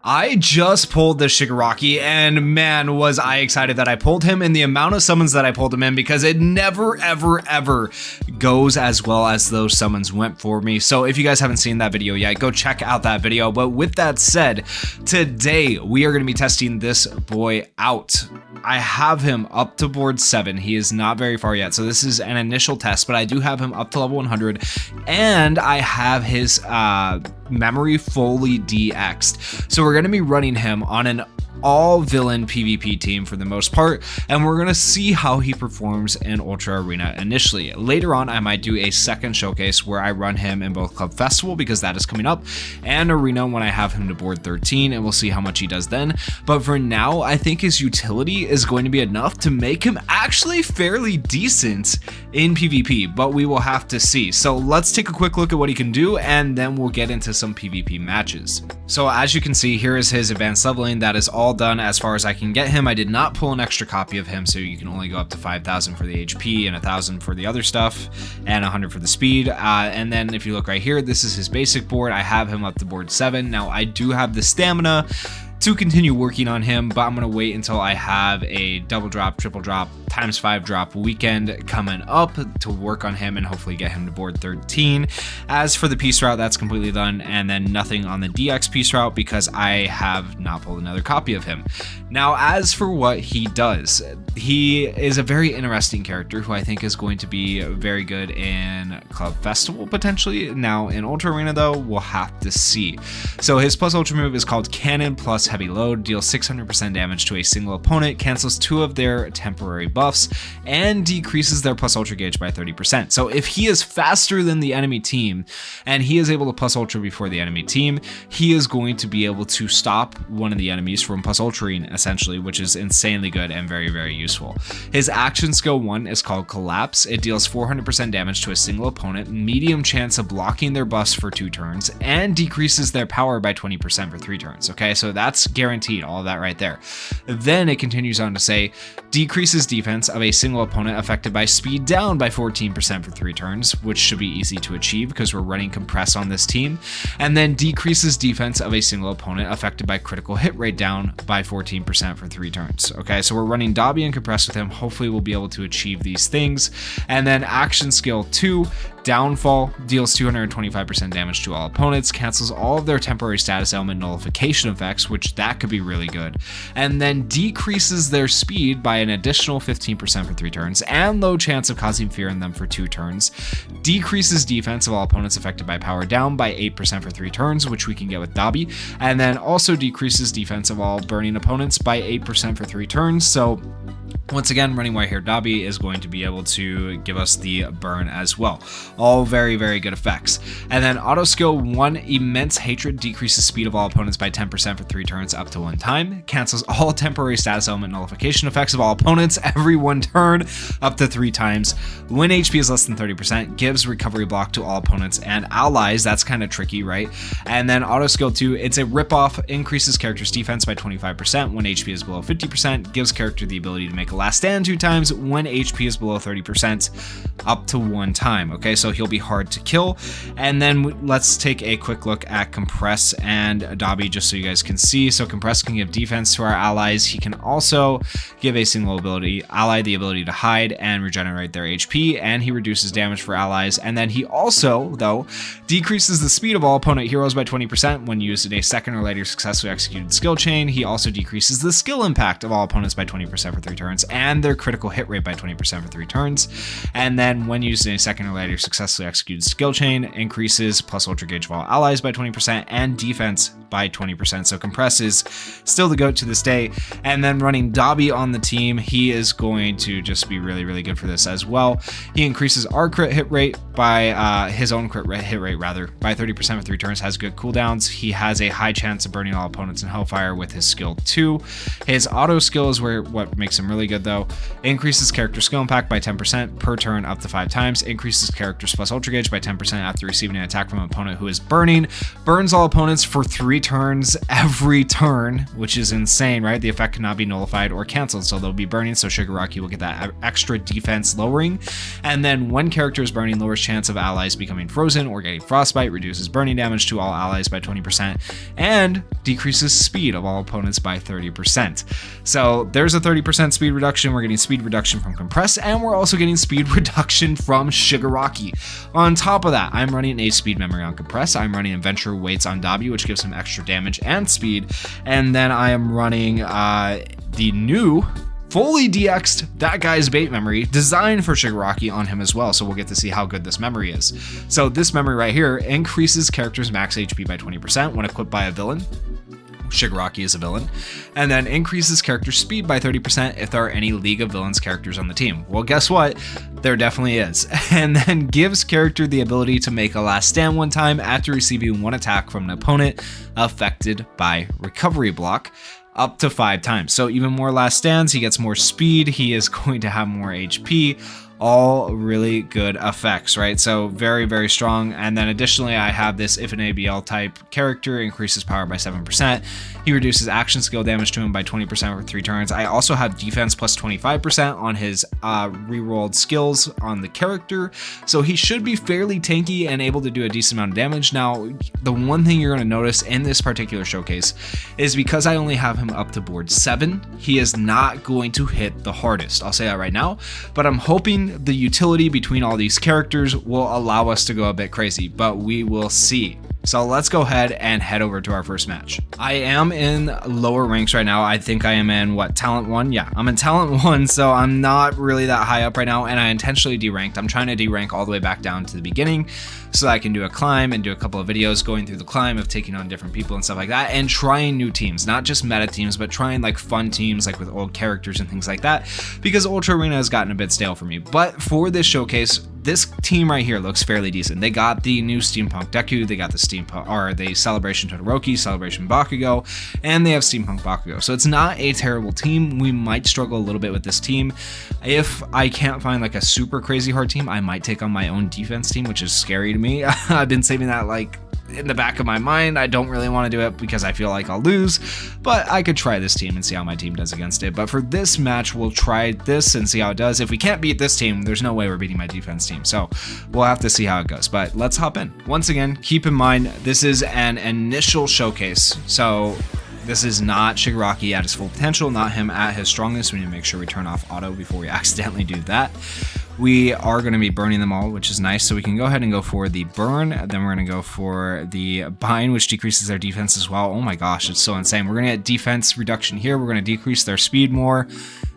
I just pulled the Shigaraki, and man, was I excited that I pulled him, and the amount of summons that I pulled him in, because it never, ever goes as well as those summons went for me. So if you guys haven't seen that video yet, go check out that video. But with that said, today we are going to be testing this boy out. I have him up to board 7. He is not very far yet, so this is an initial test, but I do have him up to level 100, and I have his memory fully DX'd. So we're going to be running him on an all villain PvP team for the most part, and we're gonna see how he performs in Ultra Arena initially. Later on, I might do a second showcase where I run him in both Club Festival, because that is coming up, and Arena when I have him to board 13, and we'll see how much he does then. But for now, I think his utility is going to be enough to make him actually fairly decent in PvP, but we will have to see. So let's take a quick look at what he can do, and then we'll get into some PvP matches. So as you can see, here is his advanced leveling. That is all done as far as I can get him. I did not pull an extra copy of him, so you can only go up to 5,000 for the HP and 1,000 for the other stuff, and 100 for the speed. And then if you look right here, this is his basic board. I have him up to board 7. Now I do have the stamina to continue working on him, but I'm gonna wait until I have a double drop, triple drop, ×5 drop weekend coming up to work on him and hopefully get him to board 13. As for the peace route, that's completely done, and then nothing on the DX peace route because I have not pulled another copy of him. Now, as for what he does, he is a very interesting character who I think is going to be very good in Club Festival potentially. Now in Ultra Arena though, we'll have to see. So his plus ultra move is called Cannon plus Heavy Load, deals 600% damage to a single opponent, cancels 2 of their temporary buffs, and decreases their plus ultra gauge by 30%. So if he is faster than the enemy team and he is able to plus ultra before the enemy team, he is going to be able to stop one of the enemies from plus ultraing essentially, which is insanely good and very useful. His action skill 1 is called Collapse. It deals 400% damage to a single opponent, medium chance of blocking their buffs for 2 turns, and decreases their power by 20% for 3 turns. Okay, so that's guaranteed, all of that right there. Then it continues on to say, decreases defense of a single opponent affected by speed down by 14% for 3 turns, which should be easy to achieve because we're running compress on this team, and then decreases defense of a single opponent affected by critical hit rate down by 14% for 3 turns. Okay, so we're running Dobby and compress with him. Hopefully we'll be able to achieve these things. And then action skill 2, Downfall, deals 225% damage to all opponents, cancels all of their temporary status element nullification effects, which that could be really good, and then decreases their speed by an additional 15% for 3 turns, and low chance of causing fear in them for 2 turns, decreases defense of all opponents affected by power down by 8% for 3 turns, which we can get with Dobby, and then also decreases defense of all burning opponents by 8% for 3 turns. So once again, running White Hair Dobby is going to be able to give us the burn as well. All very good effects. And then auto skill 1, Immense Hatred, decreases speed of all opponents by 10% for 3 turns up to 1 time, cancels all temporary status element nullification effects of all opponents every 1 turn up to 3 times. When HP is less than 30%, gives recovery block to all opponents and allies. That's kind of tricky, right? And then auto skill 2, it's a ripoff, increases character's defense by 25% when HP is below 50%, gives character the ability to make a last stand 2 times when HP is below 30% up to 1 time. Okay, so he'll be hard to kill. And then let's take a quick look at Compress and Dobby just so you guys can see. So Compress can give defense to our allies. He can also give a single ally the ability to hide and regenerate their HP, and he reduces damage for allies. And then he also, though, decreases the speed of all opponent heroes by 20% when used in a second or later successfully executed skill chain. He also decreases the skill impact of all opponents by 20% for 3 turns, and their critical hit rate by 20% for 3 turns. And then when used in a second or later successfully executed skill chain, increases plus ultra gauge of all allies by 20% and defense by 20%. So Compress is still the GOAT to this day. And then running Dobby on the team, he is going to just be really good for this as well. He increases our crit hit rate by his own hit rate by 30% for 3 turns, has good cooldowns. He has a high chance of burning all opponents in Hellfire with his skill 2. His auto skill is what makes him really good though. Increases character skill impact by 10% per turn up to 5 times. Increases characters plus ultra gauge by 10% after receiving an attack from an opponent who is burning. Burns all opponents for 3 turns every turn, which is insane, right? The effect cannot be nullified or canceled, so they'll be burning, so Shigaraki will get that extra defense lowering. And then when character is burning, lowers chance of allies becoming frozen or getting frostbite, reduces burning damage to all allies by 20%, and decreases speed of all opponents by 30%. So there's a 30% speed reduction. We're getting speed reduction from Compress, and we're also getting speed reduction from Shigaraki. On top of that, I'm running a speed memory on Compress. I'm running Adventure Weights on Dabi, which gives him extra damage and speed. And then I am running the new fully DX'd That Guy's Bait memory designed for Shigaraki on him as well, so we'll get to see how good this memory is. So this memory right here increases character's max HP by 20% when equipped by a villain. Shigaraki is a villain, and then increases character speed by 30% if there are any League of Villains characters on the team. Well, guess what? There definitely is. And then gives character the ability to make a last stand one time after receiving one attack from an opponent affected by recovery block, up to 5 times. So even more last stands, he gets more speed, he is going to have more HP. All really good effects, right? So very, very strong. And then additionally, I have this if an ABL type character increases power by 7%. He reduces action skill damage to him by 20% for 3 turns. I also have defense plus 25% on his rerolled skills on the character. So he should be fairly tanky and able to do a decent amount of damage. Now, the one thing you're going to notice in this particular showcase is because I only have him up to board 7, he is not going to hit the hardest. I'll say that right now, but I'm hoping the utility between all these characters will allow us to go a bit crazy, but we will see. So let's go ahead and head over to our first match. I am in lower ranks right now. I think I am in Talent 1? Yeah, I'm in Talent 1, so I'm not really that high up right now, and I intentionally deranked. I'm trying to derank all the way back down to the beginning so that I can do a climb and do a couple of videos going through the climb of taking on different people and stuff like that, and trying new teams, not just meta teams, but trying like fun teams like with old characters and things like that, because Ultra Arena has gotten a bit stale for me. But for this showcase, this team right here looks fairly decent. They got the new Steampunk Deku, they got the the Celebration Todoroki, Celebration Bakugo, and they have Steampunk Bakugo. So it's not a terrible team. We might struggle a little bit with this team. If I can't find like a super crazy hard team, I might take on my own defense team, which is scary to me. I've been saving that like in the back of my mind. I don't really want to do it because I feel like I'll lose, but I could try this team and see how my team does against it. But for this match, we'll try this and see how it does. If we can't beat this team, there's no way we're beating my defense team, so we'll have to see how it goes. But let's hop in. Once again, keep in mind this is an initial showcase, so this is not Shigaraki at his full potential, not him at his strongest. We need to make sure we turn off auto before we accidentally do that. We are going to be burning them all, which is nice, so we can go ahead and go for the burn. Then we're going to go for the bind, which decreases their defense as well. Oh my gosh, it's so insane. We're going to get defense reduction here. We're going to decrease their speed more.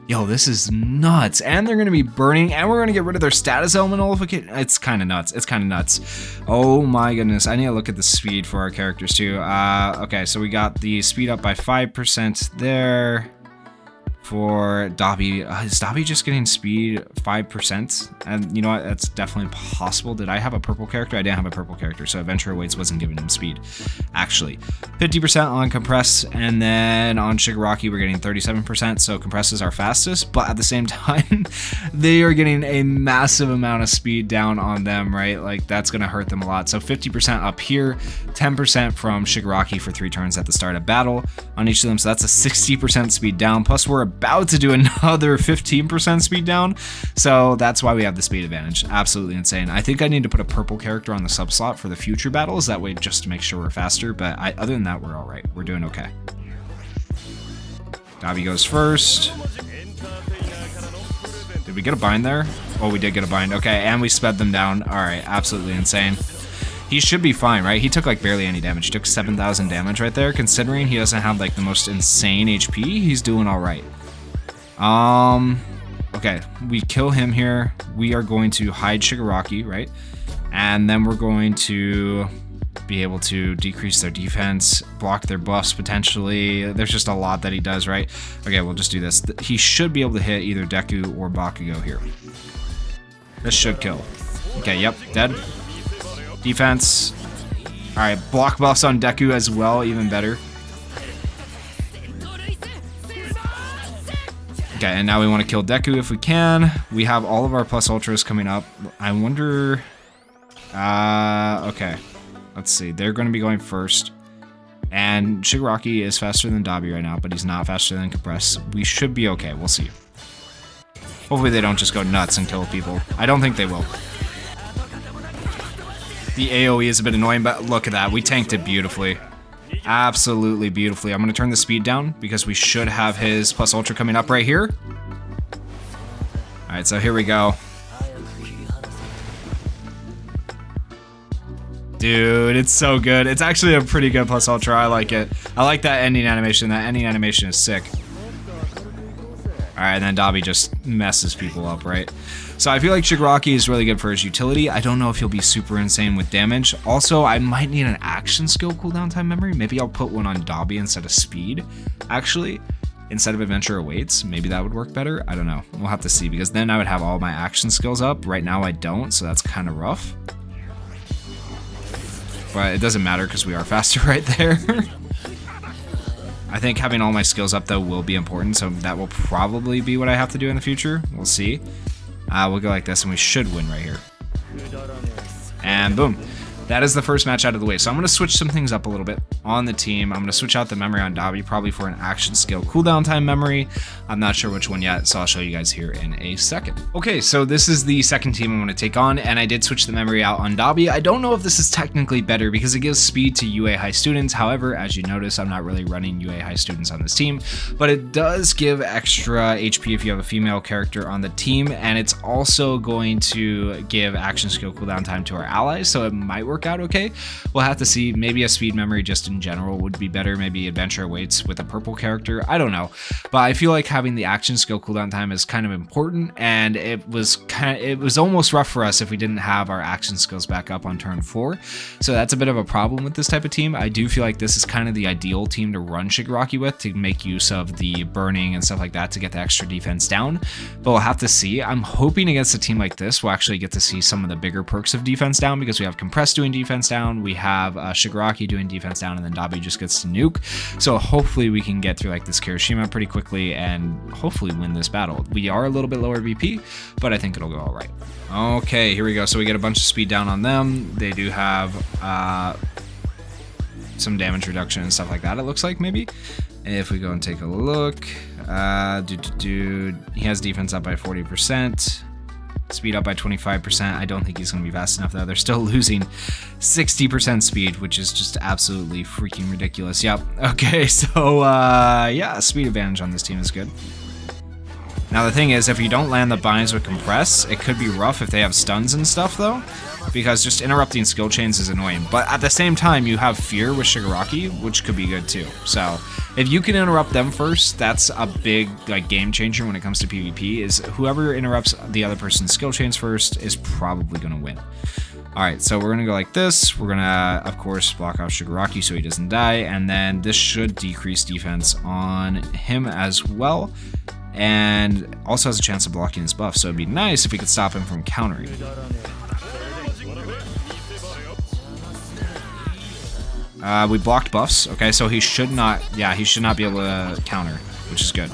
Yo, this is nuts. And they're going to be burning, and we're going to get rid of their status element nullification. It's kind of nuts. It's kind of nuts. Oh my goodness. I need to look at the speed for our characters too. Okay, so we got the speed up by 5% there. For Dabi, is Dabi just getting speed 5%? And you know what, that's definitely possible. Did I have a purple character? I didn't have a purple character, so Adventure Weights wasn't giving him speed. Actually, 50% on Compress, and then on Shigaraki we're getting 37%, so Compress is our fastest, but at the same time, they are getting a massive amount of speed down on them, right? Like, that's gonna hurt them a lot. So 50% up here, 10% from Shigaraki for 3 turns at the start of battle on each of them, so that's a 60% speed down, plus we're about to do another 15% speed down, so that's why we have the speed advantage. Absolutely insane. I think I need to put a purple character on the sub slot for the future battles, that way just to make sure we're faster, but other than that, we're all right. We're doing okay. Dabi goes first. Did we get a bind there? Oh, we did get a bind. Okay, and we sped them down. All right, absolutely insane. He should be fine, right? He took like barely any damage. He took 7,000 damage right there. Considering he doesn't have like the most insane HP, he's doing all right. Okay, we kill him here. We are going to hide Shigaraki, right? And then we're going to be able to decrease their defense, block their buffs potentially. There's just a lot that he does, right? Okay, we'll just do this. He should be able to hit either Deku or Bakugo here. This should kill. Okay, yep, dead. Defense. Alright, block buffs on Deku as well, even better. Okay, and now we want to kill Deku if we can. We have all of our plus ultras coming up. I wonder... okay. Let's see. They're going to be going first. And Shigaraki is faster than Dabi right now, but he's not faster than Compress. We should be okay. We'll see. Hopefully they don't just go nuts and kill people. I don't think they will. The AoE is a bit annoying, but look at that. We tanked it beautifully. Absolutely beautifully. I'm going to turn the speed down because we should have his plus ultra coming up right here. Alright, so here we go. Dude, it's so good. It's actually a pretty good plus ultra. I like it. I like that ending animation. That ending animation is sick. Alright, and then Dabi just messes people up, right? So I feel like Shigaraki is really good for his utility. I don't know if he'll be super insane with damage. Also, I might need an action skill cooldown time memory. Maybe I'll put one on Dabi instead of speed, actually. Instead of adventure awaits. Maybe that would work better. I don't know. We'll have to see, because then I would have all my action skills up. Right now I don't, so that's kind of rough. But it doesn't matter because we are faster right there. I think having all my skills up though will be important, so that will probably be what I have to do in the future. We'll see. We'll go like this and we should win right here. And boom. That is the first match out of the way. So I'm going to switch some things up a little bit on the team. I'm going to switch out the memory on Dabi, probably for an action skill cooldown time memory. I'm not sure which one yet, so I'll show you guys here in a second. Okay, so this is the second team I'm going to take on, and I did switch the memory out on Dabi. I don't know if this is technically better because it gives speed to UA high students. However, as you notice, I'm not really running UA high students on this team, but it does give extra HP if you have a female character on the team, and it's also going to give action skill cooldown time to our allies, so it might work out okay. We'll have to see. Maybe a speed memory just in general would be better. Maybe adventure awaits with a purple character. I don't know, but I feel like having the action skill cooldown time is kind of important, and it was almost rough for us if we didn't have our action skills back up on turn 4. So that's a bit of a problem with this type of team. I do feel like this is kind of the ideal team to run Shigaraki with, to make use of the burning and stuff like that to get the extra defense down, but we'll have to see. I'm hoping against a team like this we'll actually get to see some of the bigger perks of defense down, because we have Compress doing defense down, we have Shigaraki doing defense down, and then Dabi just gets to nuke. So hopefully we can get through like this Kirishima pretty quickly and hopefully win this battle. We are a little bit lower VP, but I think it'll go all right. Okay, here we go. So we get a bunch of speed down on them. They do have some damage reduction and stuff like that, it looks like, maybe. If we go and take a look, he has defense up by 40%. Speed up by 25%. I don't think he's going to be fast enough though. They're still losing 60% speed, which is just absolutely freaking ridiculous. Yep. Okay, so yeah, speed advantage on this team is good. Now the thing is, if you don't land the binds with Compress, it could be rough if they have stuns and stuff though, because just interrupting skill chains is annoying. But at the same time, you have Fear with Shigaraki, which could be good too. So if you can interrupt them first, that's a big like game changer when it comes to PvP, is whoever interrupts the other person's skill chains first is probably going to win. Alright, so we're going to go like this. We're going to, of course, block out Shigaraki so he doesn't die, and then this should decrease defense on him as well, and also has a chance of blocking his buff, so it'd be nice if we could stop him from countering. We blocked buffs. Okay, so he should not, yeah, he should not be able to counter, which is good.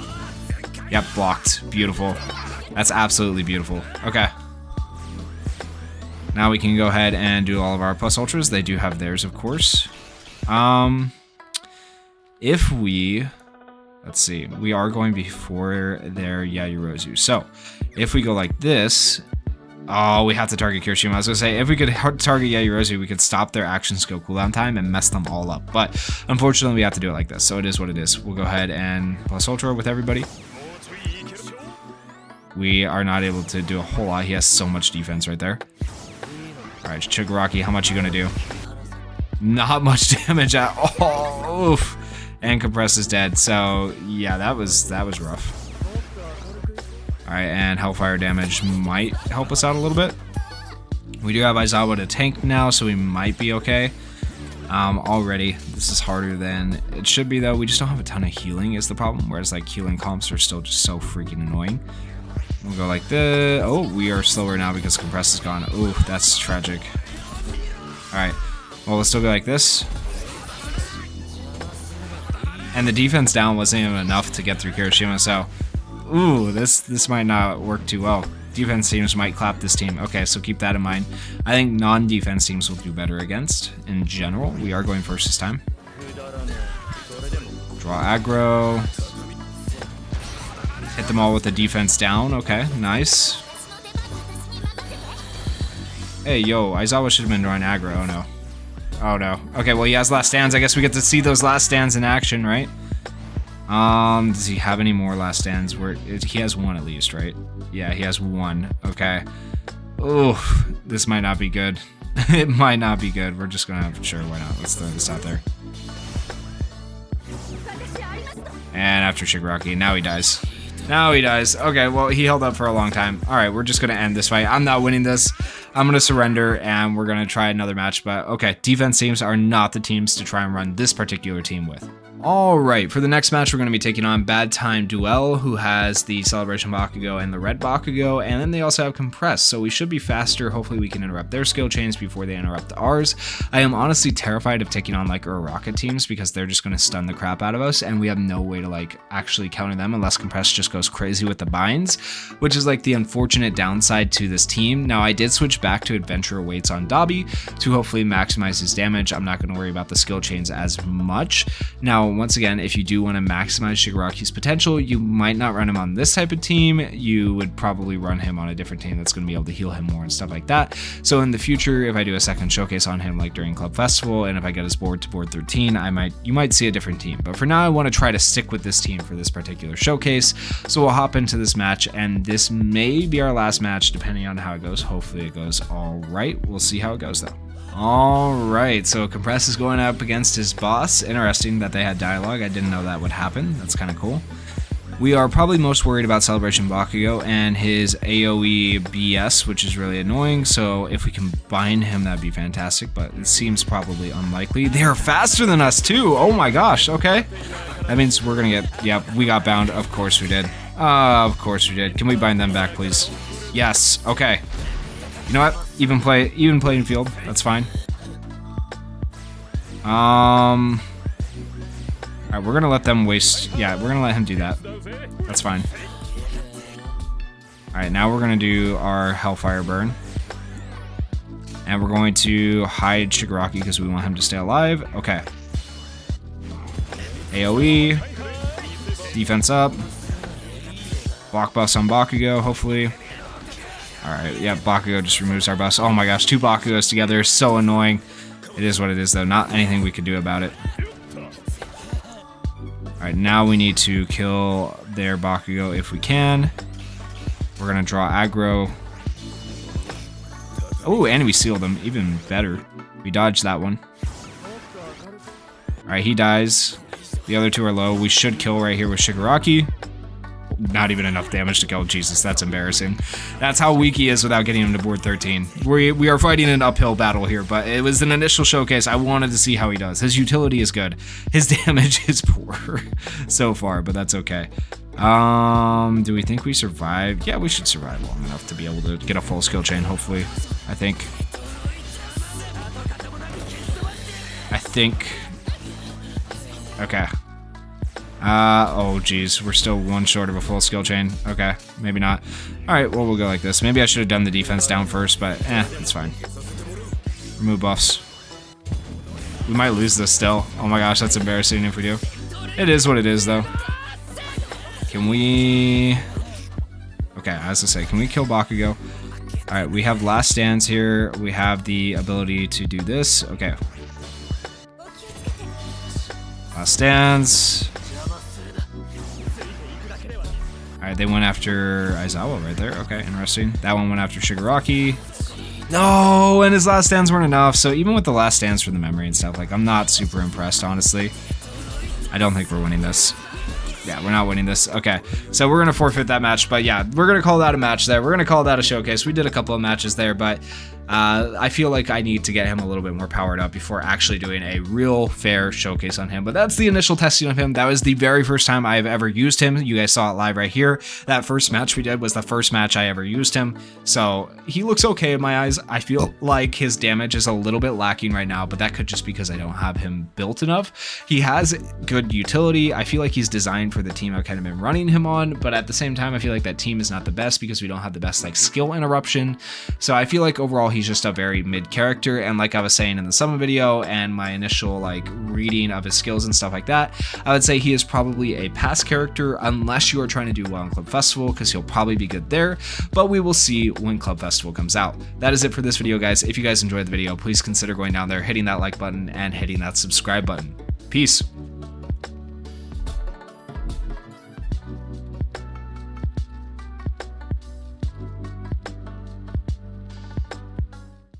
Yep, blocked. Beautiful. That's absolutely beautiful. Okay. Now we can go ahead and do all of our plus ultras. They do have theirs, of course. If we, let's see, we are going before their Yayorozu. So if we go like this, oh, we have to target Kirishima. I was gonna say, if we could target Yayorozu, we could stop their action skill cooldown time and mess them all up. But unfortunately, we have to do it like this. So it is what it is. We'll go ahead and plus ultra with everybody. We are not able to do a whole lot. He has so much defense right there. All right, Shigaraki, how much you gonna do? Not much damage at all. Oof. And Compress is dead. So yeah, that was rough. Alright, and Hellfire damage might help us out a little bit. We do have Aizawa to tank now, so we might be okay. Already, this is harder than it should be though. We just don't have a ton of healing is the problem, whereas like healing comps are still just so freaking annoying. We'll go like this. Oh, we are slower now because Compress is gone. Ooh, that's tragic. Alright, well, let's still go like this. And the defense down wasn't even enough to get through Kirishima, so Ooh, this might not work too well. Defense teams might clap this team. Okay, so keep that in mind. I think non-defense teams will do better against. In general, we are going first this time. Draw aggro. Hit them all with the defense down. Okay, nice. Hey, yo, Aizawa should have been drawing aggro. Oh, no. Oh, no. Okay, well, he has last stands. I guess we get to see those last stands in action, right? Does he have any more last stands? He has one at least, right? Yeah, he has one. Okay. Oh, this might not be good. It might not be good. We're just gonna have, sure, why not? Let's throw this out there. And after Shigaraki, now he dies. Now he dies. Okay, well, he held up for a long time. All right, we're just gonna end this fight. I'm not winning this. I'm gonna surrender, and we're gonna try another match. But okay, defense teams are not the teams to try and run this particular team with. Alright, for the next match, we're going to be taking on Bad Time Duel, who has the Celebration Bakugo and the Red Bakugo, and then they also have Compress, so we should be faster. Hopefully we can interrupt their skill chains before they interrupt ours. I am honestly terrified of taking on like Rocket teams because they're just going to stun the crap out of us, and we have no way to like actually counter them unless Compress just goes crazy with the binds, which is like the unfortunate downside to this team. Now, I did switch back to Adventure Awaits on Dabi to hopefully maximize his damage. I'm not going to worry about the skill chains as much. Now, once again, if you do want to maximize Shigaraki's potential, you might not run him on this type of team. You would probably run him on a different team that's going to be able to heal him more and stuff like that. So in the future, if I do a second showcase on him like during Club Festival, and if I get his board to board 13, you might see a different team. But for now, I want to try to stick with this team for this particular showcase. So we'll hop into this match, and this may be our last match depending on how it goes. Hopefully it goes all right. We'll see how it goes though. Alright, so Compress is going up against his boss. Interesting that they had dialogue. I didn't know that would happen. That's kind of cool. We are probably most worried about Celebration Bakugo and his AoE BS, which is really annoying. So if we can bind him, that'd be fantastic, but it seems probably unlikely. They are faster than us too. Oh my gosh, okay. That means we're gonna get, yeah, we got bound. Of course we did. Of course we did. Can we bind them back, please? Yes, okay. You know what? Even playing field. That's fine. Alright, we're gonna let them waste. Yeah, we're gonna let him do that. That's fine. Alright, now we're gonna do our Hellfire Burn. And we're going to hide Shigaraki because we want him to stay alive. Okay. AoE. Defense up. Block bust on Bakugo, hopefully. Alright, yeah, Bakugo just removes our bus. Oh my gosh, two Bakugos together is so annoying. It is what it is, though. Not anything we could do about it. Alright, now we need to kill their Bakugo if we can. We're gonna draw aggro. Oh, and we sealed them. Even better. We dodged that one. Alright, he dies. The other two are low. We should kill right here with Shigaraki. Not even enough damage to kill. Jesus, that's embarrassing. That's how weak he is without getting him to board 13. We are fighting an uphill battle here, but it was an initial showcase. I wanted to see how he does. His utility is good. His damage is poor so far, but that's okay. Do we think we survived? Yeah, we should survive long enough to be able to get a full skill chain, hopefully. I think. Okay. Oh geez, we're still one short of a full skill chain. Okay, maybe not. Alright, well, we'll go like this. Maybe I should have done the defense down first, but it's fine. Remove buffs. We might lose this still. Oh my gosh, that's embarrassing if we do. It is what it is, though. Can we... Okay, I was gonna say, can we kill Bakugo? Alright, we have last stands here. We have the ability to do this. Okay. Last stands. Alright, they went after Aizawa right there. Okay, interesting. That one went after Shigaraki. No, and his last stands weren't enough. So even with the last stands for the memory and stuff, like, I'm not super impressed, honestly. I don't think we're winning this. Yeah, we're not winning this. Okay, so we're going to forfeit that match. But yeah, we're going to call that a match there. We're going to call that a showcase. We did a couple of matches there, but I feel like I need to get him a little bit more powered up before actually doing a real fair showcase on him. But that's the initial testing of him. That was the very first time I have ever used him. You guys saw it live right here. That first match we did was the first match I ever used him. So he looks okay in my eyes. I feel like his damage is a little bit lacking right now, but that could just because I don't have him built enough. He has good utility. I feel like he's designed for the team I've kind of been running him on, but at the same time, I feel like that team is not the best because we don't have the best like skill interruption. So I feel like overall he's just a very mid character, and like I was saying in the summon video and my initial like reading of his skills and stuff like that, I would say he is probably a pass character unless you are trying to do well in Club Festival, because he'll probably be good there, but we will see when Club Festival comes out. That is it for this video, guys. If you guys enjoyed the video, please consider going down there, hitting that like button and hitting that subscribe button. Peace.